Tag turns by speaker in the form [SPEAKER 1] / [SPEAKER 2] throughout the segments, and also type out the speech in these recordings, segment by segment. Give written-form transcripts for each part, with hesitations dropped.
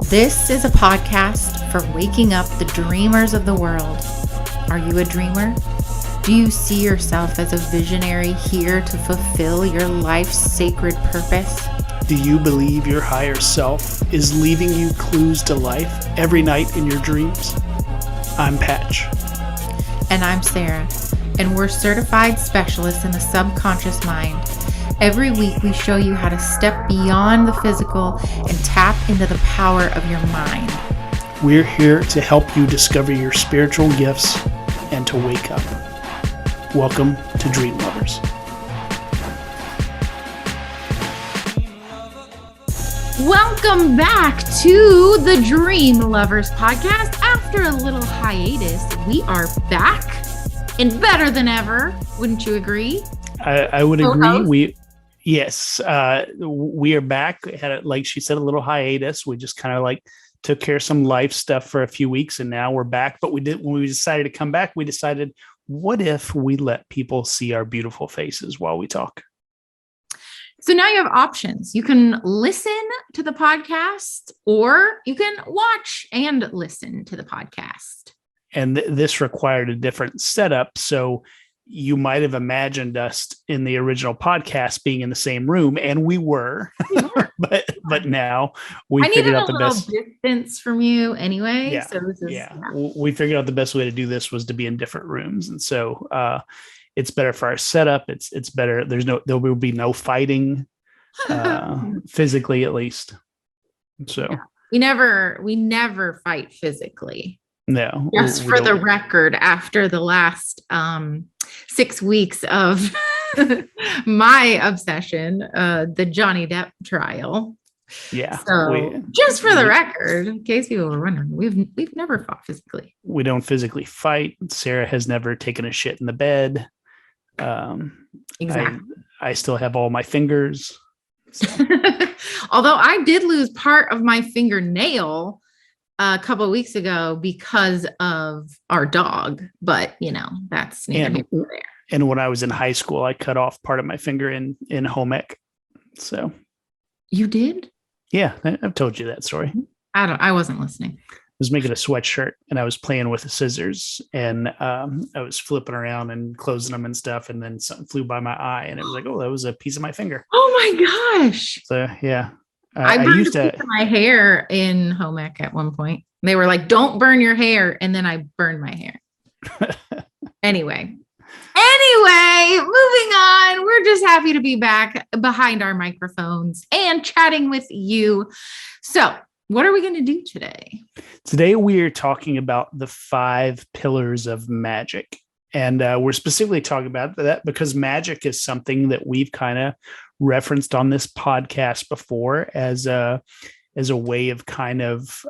[SPEAKER 1] This is a podcast for waking up the dreamers of the world. Are you a dreamer? Do you see yourself as a visionary here to fulfill your life's sacred purpose?
[SPEAKER 2] Do you believe your higher self is leaving you clues to life every night in your dreams? I'm Patch.
[SPEAKER 1] And I'm Sarah, and we're certified specialists in the subconscious mind. Every week we show you how to step beyond the physical and tap into the power of your mind.
[SPEAKER 2] We're here to help you discover your spiritual gifts and to wake up. Welcome to Dream Lovers.
[SPEAKER 1] Welcome back to the Dream Lovers podcast. After a little hiatus, we are back and better than ever. Wouldn't you agree?
[SPEAKER 2] I would agree. Yes, we are back. Had, like she said, a little hiatus. We just kind of took care of some life stuff for a few weeks, and now we're back. But when we decided to come back, we decided, what if we let people see our beautiful faces while we talk?
[SPEAKER 1] So now you have options. You can listen to the podcast, or you can watch and listen to the podcast.
[SPEAKER 2] And this required a different setup. So you might have imagined us in the original podcast being in the same room, and we were, but now we figured out the best
[SPEAKER 1] distance from you anyway.
[SPEAKER 2] Yeah.
[SPEAKER 1] So
[SPEAKER 2] We figured out the best way to do this was to be in different rooms. And so, it's better for our setup. It's better. There will be no fighting, physically, at least. So
[SPEAKER 1] we never fight physically.
[SPEAKER 2] No,
[SPEAKER 1] just for the record, after the last 6 weeks of my obsession, the Johnny Depp trial.
[SPEAKER 2] Yeah.
[SPEAKER 1] So just for the record, in case people were wondering, we've never fought physically.
[SPEAKER 2] We don't physically fight. Sarah has never taken a shit in the bed.
[SPEAKER 1] Exactly.
[SPEAKER 2] I still have all my fingers. So.
[SPEAKER 1] Although I did lose part of my fingernail a couple of weeks ago because of our dog, but that's neither here nor there.
[SPEAKER 2] And when I was in high school, I cut off part of my finger in home ec. So
[SPEAKER 1] you did?
[SPEAKER 2] Yeah, I've told you that story.
[SPEAKER 1] I wasn't listening.
[SPEAKER 2] I was making a sweatshirt and I was playing with the scissors, and I was flipping around and closing them and stuff, and then something flew by my eye, and it was like, oh, that was a piece of my finger.
[SPEAKER 1] Oh my gosh!
[SPEAKER 2] So yeah.
[SPEAKER 1] I burned a piece of my hair in home ec at one point. They were like, don't burn your hair. And then I burned my hair. Anyway, moving on. We're just happy to be back behind our microphones and chatting with you. So what are we going to do today?
[SPEAKER 2] Today, we are talking about the 5 pillars of magic. And we're specifically talking about that because magic is something that we've kind of referenced on this podcast before as a way of kind of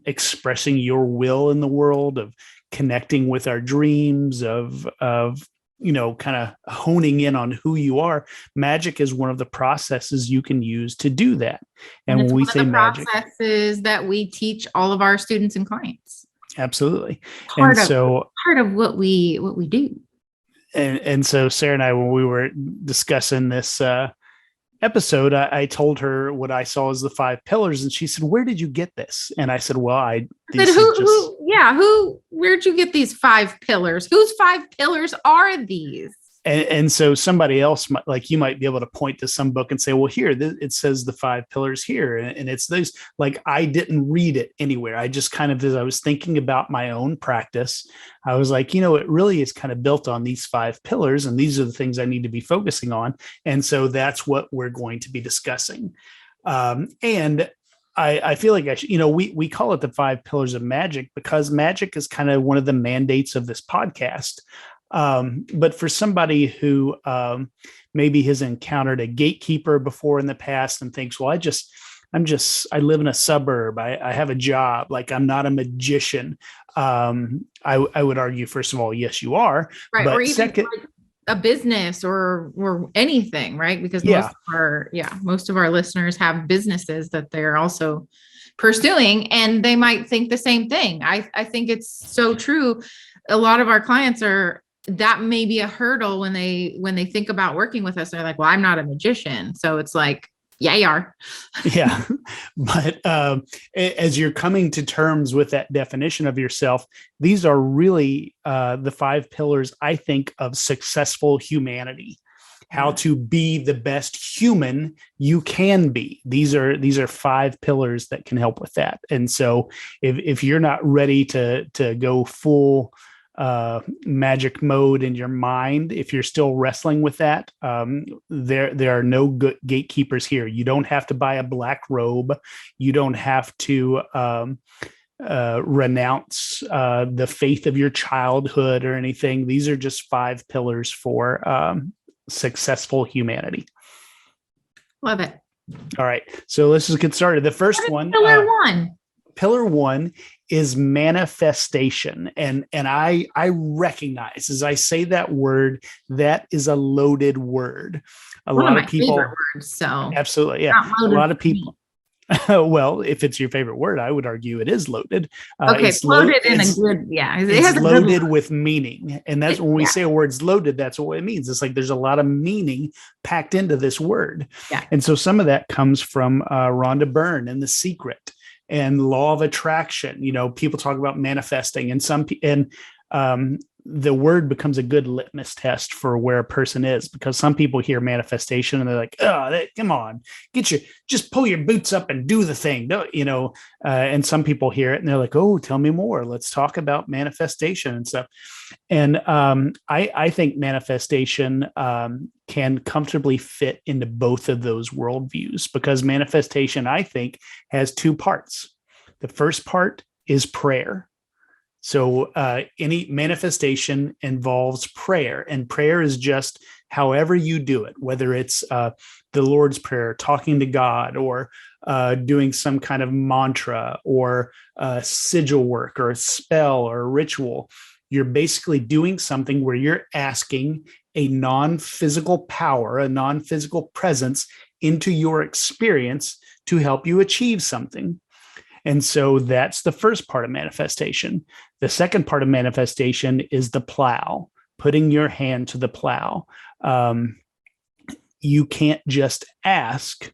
[SPEAKER 2] expressing your will in the world, of connecting with our dreams, of kind of honing in on who you are. Magic is one of the processes you can use to do that. And when we say magic,
[SPEAKER 1] processes that we teach all of our students and clients.
[SPEAKER 2] Absolutely.
[SPEAKER 1] Part of what we do.
[SPEAKER 2] And so Sarah and I, when we were discussing this episode, I told her what I saw as the 5 pillars, and she said, "Where did you get this?" And I said, "Well,
[SPEAKER 1] where'd you get these 5 pillars? Whose 5 pillars are these?"
[SPEAKER 2] And so somebody else you might be able to point to some book and say, well, here, it says the 5 pillars here. And it's those, I didn't read it anywhere. I just kind of, as I was thinking about my own practice, I was like, it really is kind of built on these 5 pillars. And these are the things I need to be focusing on. And so that's what we're going to be discussing. And I feel like we call it the 5 pillars of magic because magic is kind of one of the mandates of this podcast. But for somebody who maybe has encountered a gatekeeper before in the past and thinks, well, I live in a suburb. I have a job. I'm not a magician. I would argue, first of all, yes, you are.
[SPEAKER 1] Right.
[SPEAKER 2] But
[SPEAKER 1] or even
[SPEAKER 2] second,
[SPEAKER 1] a business or anything, right? Because most of our listeners have businesses that they're also pursuing, and they might think the same thing. I think it's so true. A lot of our clients that may be a hurdle when they think about working with us. They're like, well, I'm not a magician. So it's like, Yeah, you are.
[SPEAKER 2] Yeah. But as you're coming to terms with that definition of yourself, these are really the 5 pillars, I think, of successful humanity. How to be the best human you can be. These are 5 pillars that can help with that. And so if you're not ready to go full magic mode in your mind, if you're still wrestling with that, there are no good gatekeepers here. You don't have to buy a black robe. You don't have to renounce the faith of your childhood or anything. These are just 5 pillars for successful humanity.
[SPEAKER 1] Love it.
[SPEAKER 2] All right, so let's just get started. The first one, pillar one is manifestation. And I recognize as I say that word, that is a loaded word. A lot of people,
[SPEAKER 1] words, so
[SPEAKER 2] absolutely. Yeah. A lot of people. Well, if it's your favorite word, I would argue it is loaded.
[SPEAKER 1] Okay, it's loaded in a good, yeah.
[SPEAKER 2] It's loaded with meaning. And that's when we say a word's loaded, that's what it means. It's like there's a lot of meaning packed into this word.
[SPEAKER 1] Yeah.
[SPEAKER 2] And so some of that comes from Rhonda Byrne and The Secret and Law of Attraction. You know, people talk about manifesting, and the word becomes a good litmus test for where a person is, because some people hear manifestation and they're like, oh, come on, just pull your boots up and do the thing. And some people hear it and they're like, oh, tell me more. Let's talk about manifestation and stuff. And I think manifestation can comfortably fit into both of those worldviews, because manifestation, I think, has 2 parts. The first part is prayer. So any manifestation involves prayer, and prayer is just however you do it, whether it's the Lord's Prayer, talking to God, or doing some kind of mantra, or sigil work, or a spell, or a ritual. You're basically doing something where you're asking a non-physical power, a non-physical presence into your experience to help you achieve something. And so that's the first part of manifestation. The second part of manifestation is the plow, putting your hand to the plow. You can't just ask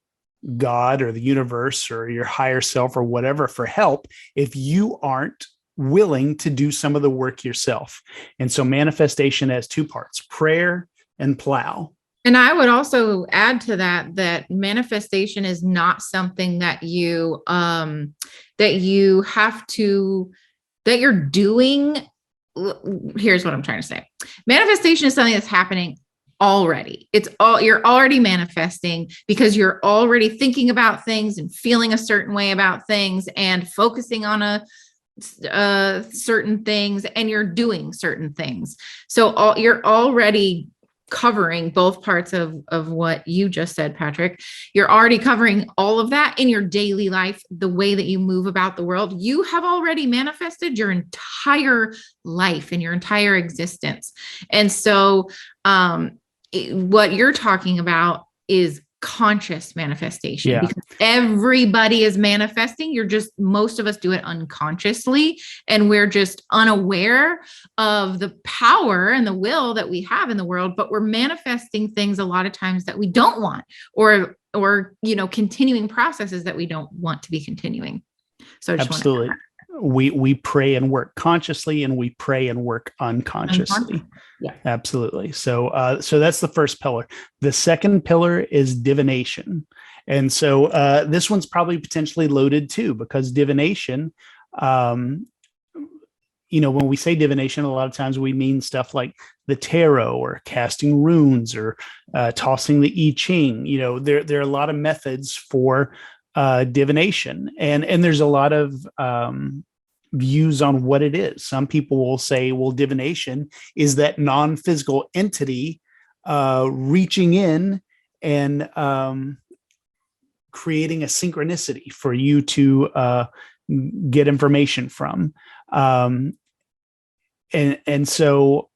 [SPEAKER 2] God or the universe or your higher self or whatever for help if you aren't willing to do some of the work yourself. And so manifestation has 2 parts, prayer and plow.
[SPEAKER 1] And I would also add to that manifestation is not something that you have to, that you're doing. Here's what I'm trying to say. Manifestation is something that's happening already. You're already manifesting because you're already thinking about things and feeling a certain way about things and focusing on certain things, and you're doing certain things. So you're already covering both parts of what you just said, Patrick. You're already covering all of that in your daily life, the way that you move about the world. You have already manifested your entire life and your entire existence. And so what you're talking about is conscious manifestation, because everybody is manifesting. Most of us do it unconsciously, and we're just unaware of the power and the will that we have in the world, but we're manifesting things a lot of times that we don't want, or continuing processes that we don't want to be continuing. So
[SPEAKER 2] absolutely. We pray and work consciously, and we pray and work unconsciously. Yeah, absolutely. So that's the first pillar. The second pillar is divination. And so this one's probably potentially loaded too, because divination, when we say divination, a lot of times we mean stuff like the tarot, or casting runes, or tossing the I Ching. There are a lot of methods for divination, and there's a lot of views on what it is. Some people will say, well, divination is that non-physical entity reaching in and creating a synchronicity for you to get information from. And so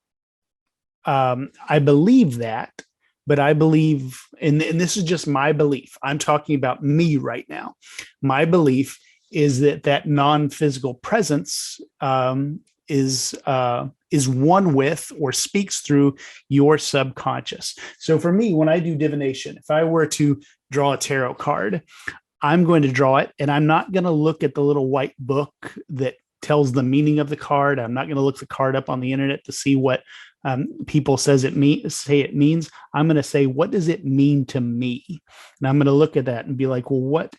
[SPEAKER 2] I believe that, but I believe, and this is just my belief, I'm talking about me right now. My belief is that non-physical presence is one with, or speaks through, your subconscious. So for me, when I do divination, if I were to draw a tarot card. I'm going to draw it, and I'm not going to look at the little white book that tells the meaning of the card. I'm not going to look the card up on the internet to see what people say it means. I'm going to say, what does it mean to me? And I'm going to look at that and be like, well, what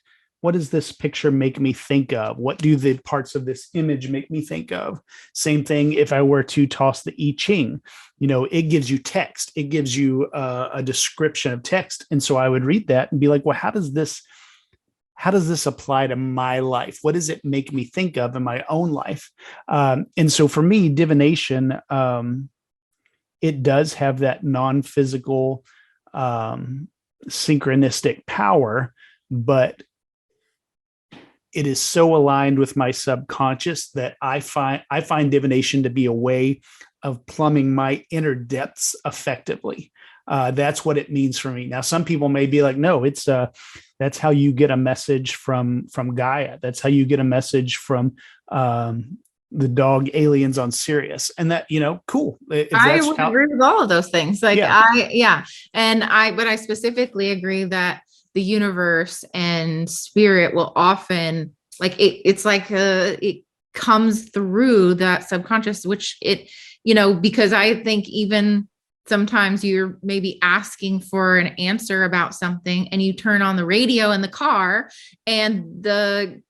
[SPEAKER 2] does this picture make me think of? What do the parts of this image make me think of? Same thing if I were to toss the I Ching. It gives you text. It gives you a description of text. And so I would read that and be like, well, how does this apply to my life? What does it make me think of in my own life? And so for me, divination, it does have that non-physical synchronistic power, but it is so aligned with my subconscious that I find divination to be a way of plumbing my inner depths effectively. That's what it means for me. Now, some people may be like, no, it's that's how you get a message from Gaia. That's how you get a message from the dog aliens on Sirius. And that, cool.
[SPEAKER 1] I would agree with all of those things. But I specifically agree that the universe and spirit will often it comes through that subconscious, which because I think even sometimes you're maybe asking for an answer about something and you turn on the radio in the car, and the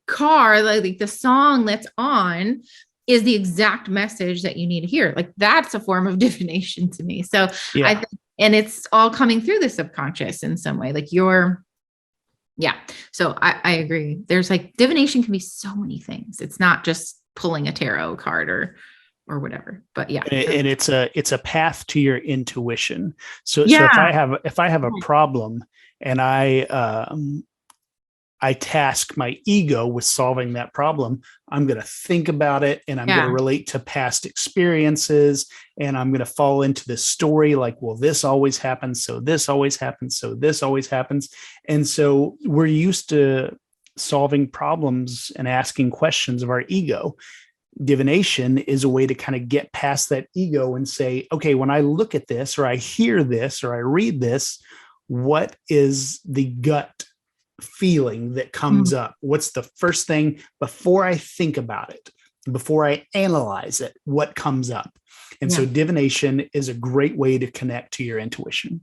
[SPEAKER 1] car, like the song that's on, is the exact message that you need to hear. Like, that's a form of divination to me. So I think, and it's all coming through the subconscious in some way, so I agree. There's divination can be so many things. It's not just pulling a tarot card or whatever, but
[SPEAKER 2] and it's a path to your intuition. So if I have a problem and I task my ego with solving that problem, I'm going to think about it, and I'm going to relate to past experiences, and I'm going to fall into this story like, well, this always happens, so this always happens, so this always happens. And so we're used to solving problems and asking questions of our ego. Divination is a way to kind of get past that ego and say, okay, when I look at this, or I hear this, or I read this, what is the gut feeling that comes up? What's the first thing before I think about it, before I analyze it, what comes up? And so divination is a great way to connect to your intuition.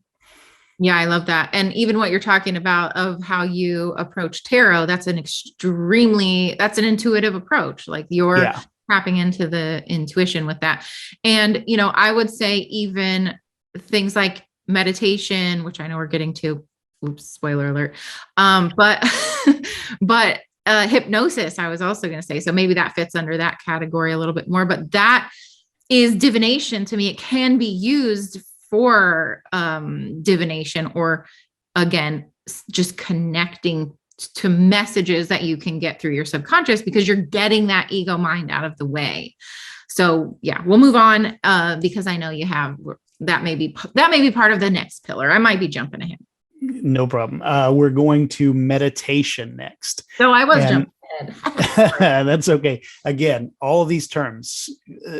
[SPEAKER 1] Yeah, I love that. And even what you're talking about of how you approach tarot, that's an intuitive approach. Like you're tapping into the intuition with that. And, I would say even things like meditation, which I know we're getting to, oops, spoiler alert. But hypnosis, I was also going to say, so maybe that fits under that category a little bit more, but that is divination to me. It can be used for divination, or again, just connecting to messages that you can get through your subconscious, because you're getting that ego mind out of the way. So we'll move on because I know you have, that may be part of the next pillar. I might be jumping ahead.
[SPEAKER 2] No problem. We're going to meditation next.
[SPEAKER 1] So I was jumping ahead.
[SPEAKER 2] That's okay. Again, all of these terms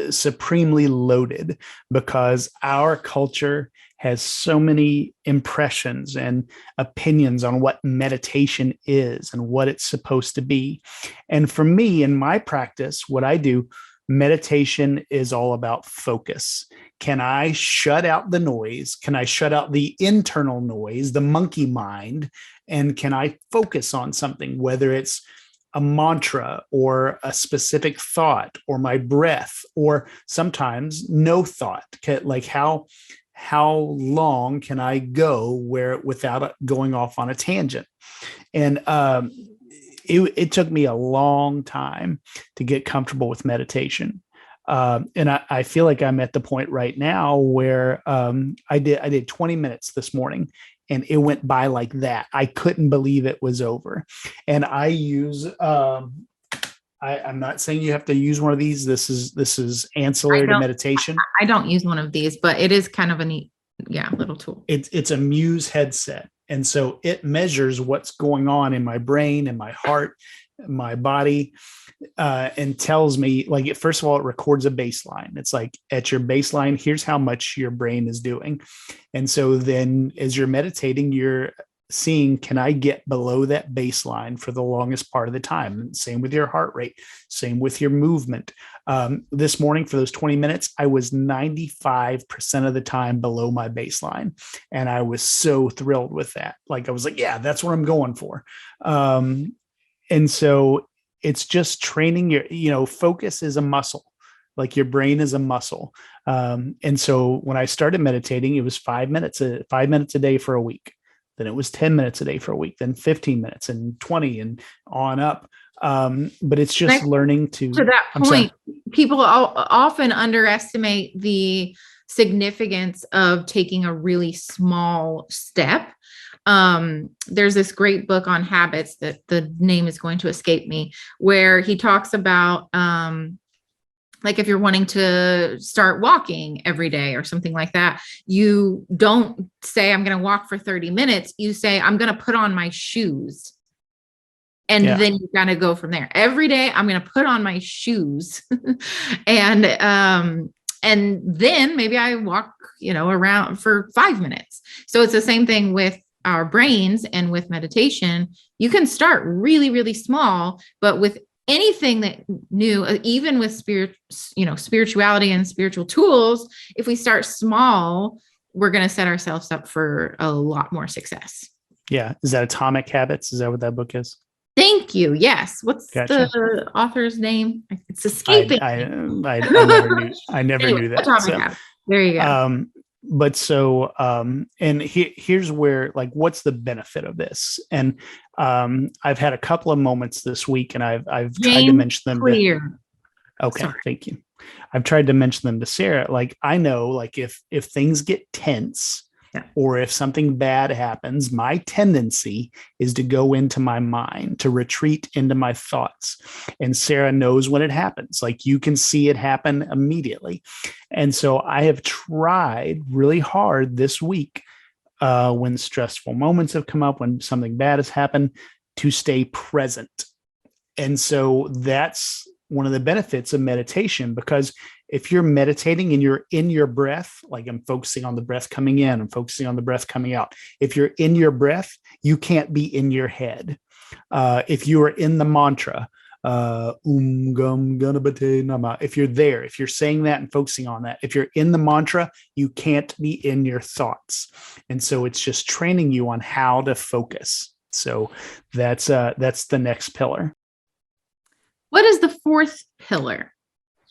[SPEAKER 2] supremely loaded, because our culture has so many impressions and opinions on what meditation is and what it's supposed to be. And for me, in my practice, what I do, meditation is all about focus. Can I shut out the noise? Can I shut out the internal noise, the monkey mind? And can I focus on something, whether it's a mantra or a specific thought or my breath, or sometimes no thought? Like how long can I go without going off on a tangent? And it took me a long time to get comfortable with meditation. And I feel like I'm at the point right now where I did 20 minutes this morning, and it went by like that. I couldn't believe it was over. And I use I'm not saying you have to use one of these. This is ancillary to meditation.
[SPEAKER 1] I don't use one of these, but it is kind of a neat, little tool.
[SPEAKER 2] It's a Muse headset. And so it measures what's going on in my brain and my heart, my body, and tells me, first of all, it records a baseline. It's like, at your baseline, here's how much your brain is doing. And so then as you're meditating, you're seeing, can I get below that baseline for the longest part of the time? Same with your heart rate, same with your movement. This morning for those 20 minutes, I was 95% of the time below my baseline. And I was so thrilled with that. Like, I was like, yeah, that's what I'm going for. And so it's just training your, focus is a muscle. Like your brain is a muscle. And so when I started meditating, it was 5 minutes a day for a week. Then it was 10 minutes a day for a week, then 15 minutes and 20 and on up. But it's just learning to
[SPEAKER 1] that point, people often underestimate the significance of taking a really small step. There's this great book on habits that the name is going to escape me, where he talks about, like if you're wanting to start walking every day or something like that, you don't say, I'm going to walk for 30 minutes. You say, I'm going to put on my shoes. And then you kind of go from there. Every day, I'm going to put on my shoes. and then maybe I walk, around for 5 minutes. So it's the same thing with our brains and with meditation. You can start really, really small, but with anything that new, even with spirituality and spiritual tools, if we start small, we're going to set ourselves up for a lot more success.
[SPEAKER 2] Yeah. Is that Atomic Habits? Is that what that book is?
[SPEAKER 1] Thank you. Yes. What's the author's name? It's escaping.
[SPEAKER 2] I never knew that.
[SPEAKER 1] Atomic Habits. There you go.
[SPEAKER 2] But so, and here's where, like, what's the benefit of this? And I've had a couple of moments this week, and I've tried to mention them. Okay, sorry. Thank you. I've tried to mention them to Sarah. Like, I know, like, if things get tense, or if something bad happens, my tendency is to go into my mind, to retreat into my thoughts. And Sarah knows when it happens. Like, you can see it happen immediately. And so I have tried really hard this week, when stressful moments have come up, when something bad has happened, to stay present. And so that's one of the benefits of meditation, because if you're meditating and you're in your breath, like I'm focusing on the breath coming in, I'm focusing on the breath coming out. If you're in your breath, you can't be in your head. If you are in the mantra, gum ganapate nama, if you're there, if you're saying that and focusing on that, if you're in the mantra, you can't be in your thoughts. And so it's just training you on how to focus. So that's the next pillar.
[SPEAKER 1] What is the fourth pillar?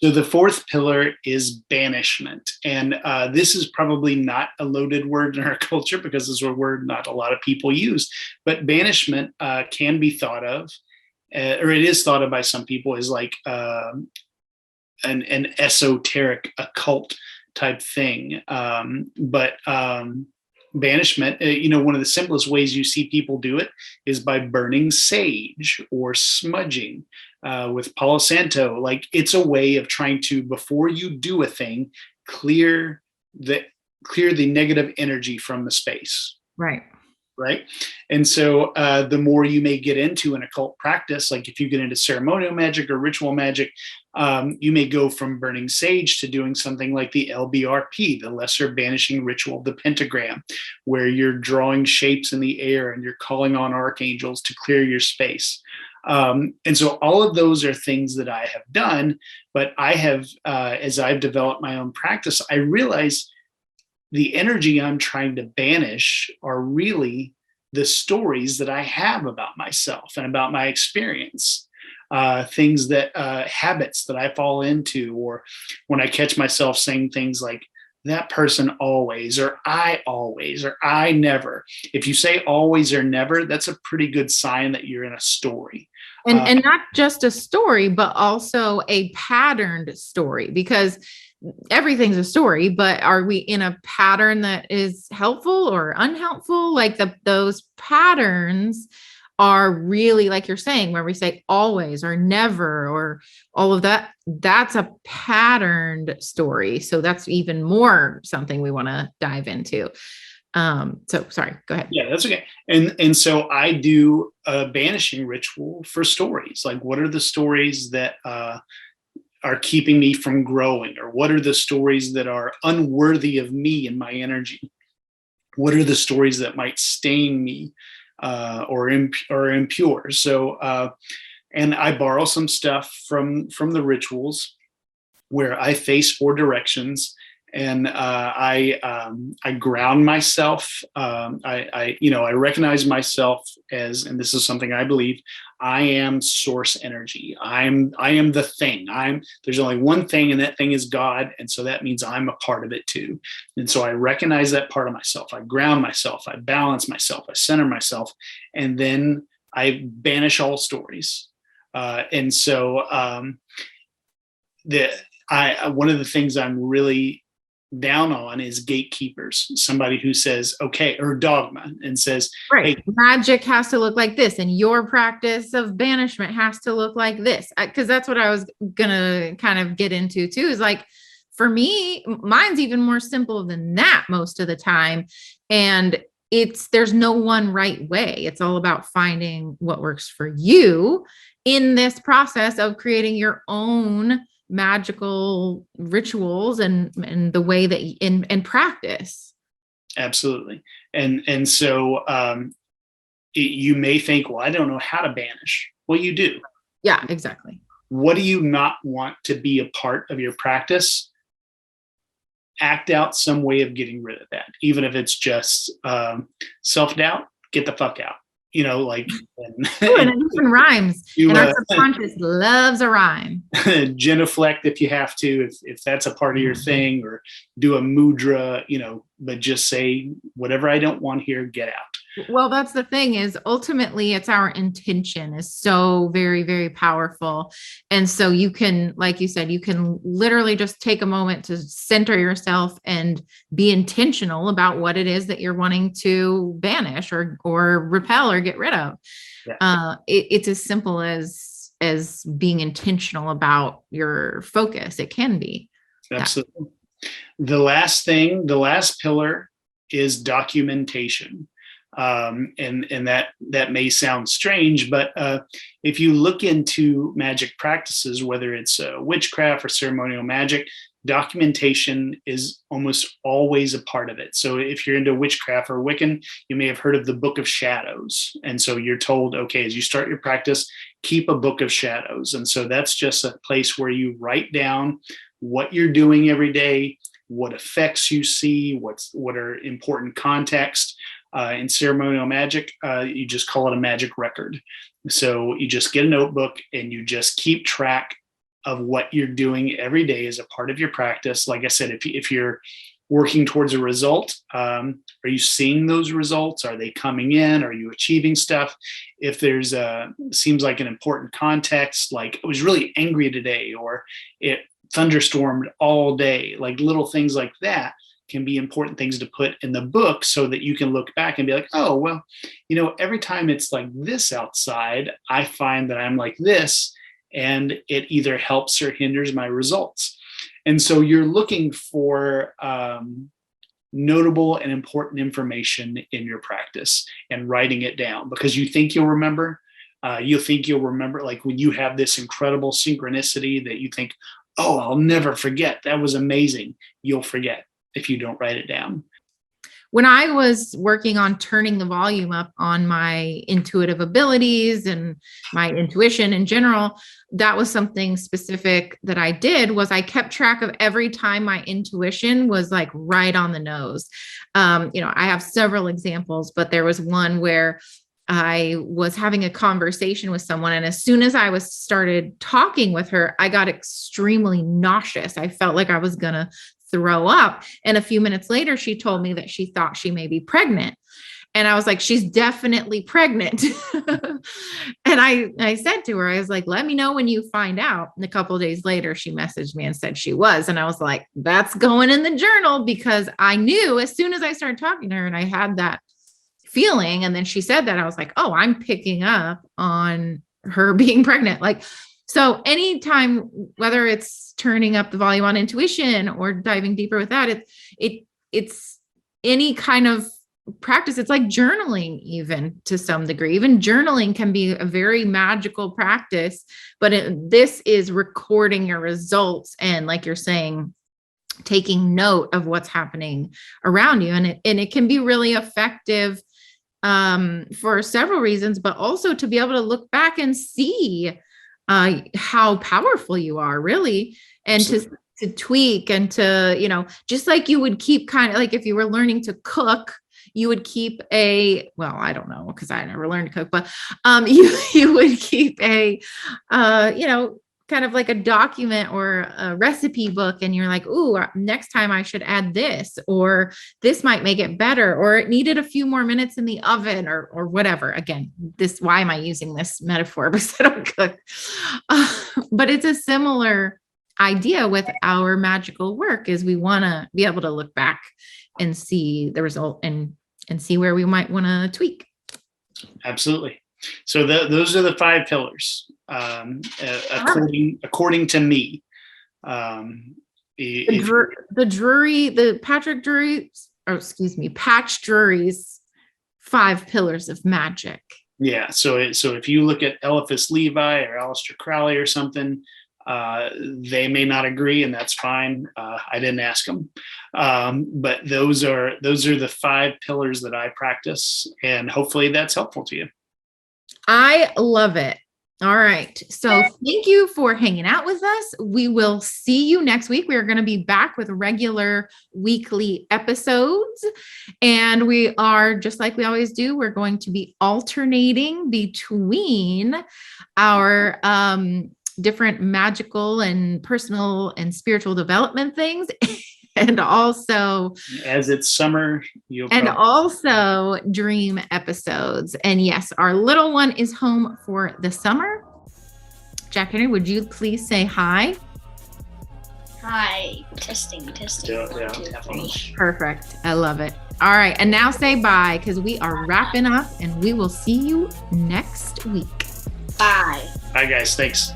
[SPEAKER 2] So the fourth pillar is banishment. And this is probably not a loaded word in our culture, because this is a word not a lot of people use. But banishment can be thought of, or it is thought of by some people, as like an esoteric occult type thing. But banishment, one of the simplest ways you see people do it is by burning sage or smudging. With Palo Santo, like, it's a way of trying to, before you do a thing, clear the negative energy from the space.
[SPEAKER 1] Right.
[SPEAKER 2] And so the more you may get into an occult practice, like if you get into ceremonial magic or ritual magic, you may go from burning sage to doing something like the LBRP, the lesser banishing ritual, the pentagram, where you're drawing shapes in the air and you're calling on archangels to clear your space. And so all of those are things that I have done, but I have, as I've developed my own practice, I realize the energy I'm trying to banish are really the stories that I have about myself and about my experience, things that, habits that I fall into, or when I catch myself saying things like, that person always, or I never. If you say always or never, that's a pretty good sign that you're in a story.
[SPEAKER 1] And not just a story, but also a patterned story, because everything's a story, but are we in a pattern that is helpful or unhelpful? Like those patterns are really, like you're saying, where we say always or never or all of that, that's a patterned story. So that's even more something we want to dive into. So sorry, go ahead.
[SPEAKER 2] Yeah, that's okay. And so I do a banishing ritual for stories. Like, what are the stories that are keeping me from growing? Or what are the stories that are unworthy of me and my energy? What are the stories that might stain me or impure? So, and I borrow some stuff from the rituals where I face 4 directions, and I ground myself. I recognize myself as, and this is something I believe, I am source energy. I am the thing. There's only one thing, and that thing is God, and so that means I'm a part of it too. And so I recognize that part of myself. I ground myself. I balance myself. I center myself, and then I banish all stories. And so one of the things I'm really down on is gatekeepers, somebody who says, okay, or dogma, and says,
[SPEAKER 1] right,
[SPEAKER 2] hey,
[SPEAKER 1] magic has to look like this, and your practice of banishment has to look like this. Because that's what I was gonna kind of get into too, is like, for me, mine's even more simple than that most of the time. And there's no one right way. It's all about finding what works for you in this process of creating your own magical rituals and the way that in practice.
[SPEAKER 2] Absolutely. And so you may think, well, I don't know how to banish. Well, you do.
[SPEAKER 1] Yeah, exactly.
[SPEAKER 2] What do you not want to be a part of your practice? Act out some way of getting rid of that, even if it's just self-doubt. Get the fuck out. Like
[SPEAKER 1] and it even rhymes. And our subconscious loves a rhyme.
[SPEAKER 2] Genuflect if you have to, if that's a part of your thing, or do a mudra, but just say, whatever I don't want here, get out.
[SPEAKER 1] Well, that's the thing, is ultimately it's our intention is so very, very powerful. And so you can, like you said, you can literally just take a moment to center yourself and be intentional about what it is that you're wanting to banish or repel or get rid of. Yeah. It's as simple as being intentional about your focus. It can be.
[SPEAKER 2] Absolutely. The last pillar is documentation. And that may sound strange, but if you look into magic practices, whether it's witchcraft or ceremonial magic, documentation is almost always a part of it. So if you're into witchcraft or Wiccan, you may have heard of the Book of Shadows. And so you're told, okay, as you start your practice, keep a Book of Shadows. And so that's just a place where you write down what you're doing every day, what effects you see, what are important context. In ceremonial magic, you just call it a magic record. So you just get a notebook and you just keep track of what you're doing every day as a part of your practice. Like I said, if you're working towards a result, are you seeing those results? Are they coming in? Are you achieving stuff? If there's seems like an important context, like I was really angry today, or it thunderstormed all day, like little things like that can be important things to put in the book so that you can look back and be like, oh, well, every time it's like this outside, I find that I'm like this, and it either helps or hinders my results. And so you're looking for notable and important information in your practice and writing it down, because you think you'll remember. Like when you have this incredible synchronicity that you think, oh, I'll never forget. That was amazing. You'll forget if you don't write it down.
[SPEAKER 1] When I was working on turning the volume up on my intuitive abilities and my intuition in general, that was something specific that I did. Was I kept track of every time my intuition was like right on the nose. I have several examples, but there was one where I was having a conversation with someone, and as soon as I started talking with her, I got extremely nauseous. I felt like I was gonna throw up. And a few minutes later, she told me that she thought she may be pregnant. And I was like, she's definitely pregnant. And I said to her, I was like, let me know when you find out. And a couple of days later, she messaged me and said she was. And I was like, that's going in the journal, because I knew as soon as I started talking to her and I had that feeling. And then she said that, I was like, oh, I'm picking up on her being pregnant. So anytime, whether it's turning up the volume on intuition or diving deeper with that, it's any kind of practice. It's like journaling, even to some degree. Even journaling can be a very magical practice, but this is recording your results and, like you're saying, taking note of what's happening around you. And it can be really effective for several reasons, but also to be able to look back and see how powerful you are, really, and to tweak and to, just like you would keep kind of like if you were learning to cook, you would keep I don't know, because I never learned to cook, but you would keep kind of like a document or a recipe book, and you're like, ooh, next time I should add this, or this might make it better, or it needed a few more minutes in the oven, or whatever. Again, why am I using this metaphor because I don't cook? But it's a similar idea with our magical work, is we want to be able to look back and see the result and see where we might want to tweak.
[SPEAKER 2] Absolutely. So those are the 5 pillars, according to me.
[SPEAKER 1] Patch Drury's 5 pillars of magic.
[SPEAKER 2] Yeah. So if you look at Eliphas Levi or Aleister Crowley or something, they may not agree, and that's fine. I didn't ask them. But those are the 5 pillars that I practice, and hopefully that's helpful to you.
[SPEAKER 1] I love it. All right. So thank you for hanging out with us. We will see you next week. We are going to be back with regular weekly episodes. And we are, just like we always do, we're going to be alternating between our different magical and personal and spiritual development things. And also,
[SPEAKER 2] as it's summer,
[SPEAKER 1] also dream episodes. And yes, our little one is home for the summer. Jack Henry, would you please say hi?
[SPEAKER 3] Hi. Testing.
[SPEAKER 2] Yeah.
[SPEAKER 1] Perfect. I love it. All right. And now say bye, because we are wrapping up, and we will see you next week.
[SPEAKER 3] Bye.
[SPEAKER 2] Bye, guys. Thanks.